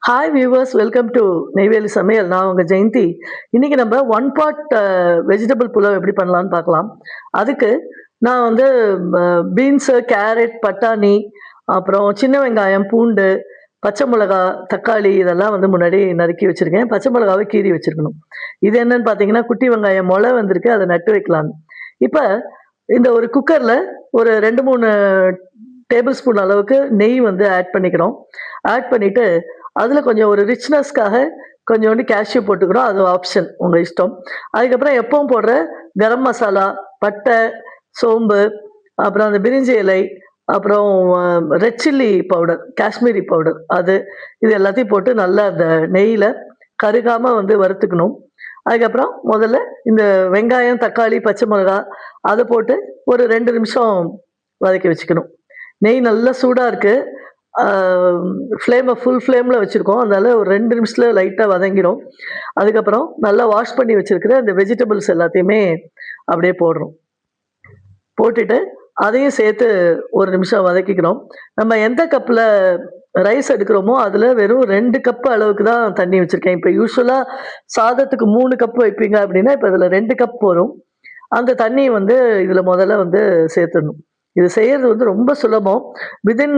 Hi viewers, welcome to Neyveli சமையல். நான் உங்கள் ஜெயந்தி. இன்னைக்கு நம்ம ஒன் பாட் வெஜிடபிள் புலாவ் எப்படி பண்ணலான்னு பார்க்கலாம். அதுக்கு நான் வந்து பீன்ஸு, கேரட், பட்டாணி, அப்புறம் சின்ன வெங்காயம், பூண்டு, பச்சை மிளகா, தக்காளி இதெல்லாம் வந்து முன்னாடி நறுக்கி வச்சுருக்கேன். பச்சை மிளகாவை கீறி வச்சுருக்கணும். இது என்னன்னு பார்த்தீங்கன்னா, குட்டி வெங்காயம் முளை வந்திருக்கு, அதை நட்டு வைக்கலான்னு. இப்போ இந்த ஒரு குக்கரில் ஒரு 2-3 டேபிள் ஸ்பூன் அளவுக்கு நெய் வந்து ஆட் பண்ணிக்கிறோம். ஆட் பண்ணிவிட்டு அதில் கொஞ்சம் ஒரு ரிச்னஸ்க்காக கொஞ்சோண்டு கேஷ்யூ போட்டுக்கிறோம். அது ஆப்ஷன், உங்கள் இஷ்டம். அதுக்கப்புறம் எப்பவும் போடுற கரம் மசாலா, பட்டை, சோம்பு, அப்புறம் அந்த பிரிஞ்சி இலை, அப்புறம் red chilli powder, Kashmiri powder, இது எல்லாத்தையும் போட்டு நல்லா அந்த நெய்யில் கருகாமல் வந்து வறுத்துக்கணும். அதுக்கப்புறம் முதல்ல இந்த வெங்காயம், தக்காளி, பச்சை மிளகா அதை போட்டு ஒரு 2 நிமிஷம் வதக்கி வச்சுக்கணும். நெய் நல்லா சூடாக இருக்குது. ஃப்ளேமை ஃபுல் ஃப்ளேமில் வச்சுருக்கோம். அதனால் ஒரு 2 நிமிஷத்தில் லைட்டாக வதங்கிடும். அதுக்கப்புறம் நல்லா வாஷ் பண்ணி வச்சுருக்கிற இந்த வெஜிடபிள்ஸ் எல்லாத்தையுமே அப்படியே போடுறோம். போட்டுட்டு அதையும் சேர்த்து ஒரு நிமிஷம் வதக்கிக்கிறோம். நம்ம எந்த கப்பில் ரைஸ் எடுக்கிறோமோ அதில் வெறும் 2 கப்பு அளவுக்கு தான் தண்ணி வச்சுருக்கேன். இப்போ யூஸ்வலாக சாதத்துக்கு 3 கப்பு வைப்பீங்க அப்படின்னா, இப்போ இதில் 2 கப் வரும். அந்த தண்ணி வந்து இதில் முதல்ல வந்து சேர்த்துடணும். இது செய்யறது வந்து ரொம்ப சுலபம். வித்தின்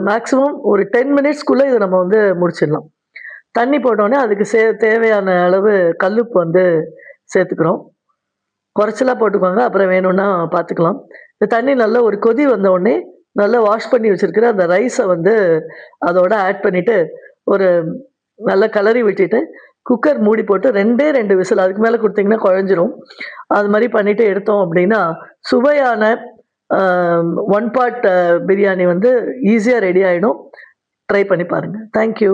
மேக்ஸிமம் ஒரு 10 மினிட்ஸ்க்குள்ளே இதை நம்ம வந்து முடிச்சிடலாம். தண்ணி போட்டோடனே அதுக்கு தேவையான அளவு கல்லுப்பு வந்து சேர்த்துக்கிறோம். குறைச்சலாக போட்டுக்கோங்க, அப்புறம் வேணும்னா பார்த்துக்கலாம். இந்த தண்ணி நல்லா ஒரு கொதி வந்த உடனே நல்லா வாஷ் பண்ணி வச்சுருக்கிற அந்த ரைஸை வந்து அதோட ஆட் பண்ணிவிட்டு ஒரு நல்லா கிளறி விட்டுட்டு குக்கர் மூடி போட்டு 2 விசில், அதுக்கு மேலே கொடுத்தீங்கன்னா குழஞ்சிரும். அது மாதிரி பண்ணிவிட்டு எடுத்தோம் அப்படின்னா சுவையான ஒன் பாட் பிரியாணி வந்து ஈஸியாக ரெடி ஆகிடும். ட்ரை பண்ணி பாருங்கள். தேங்க்யூ.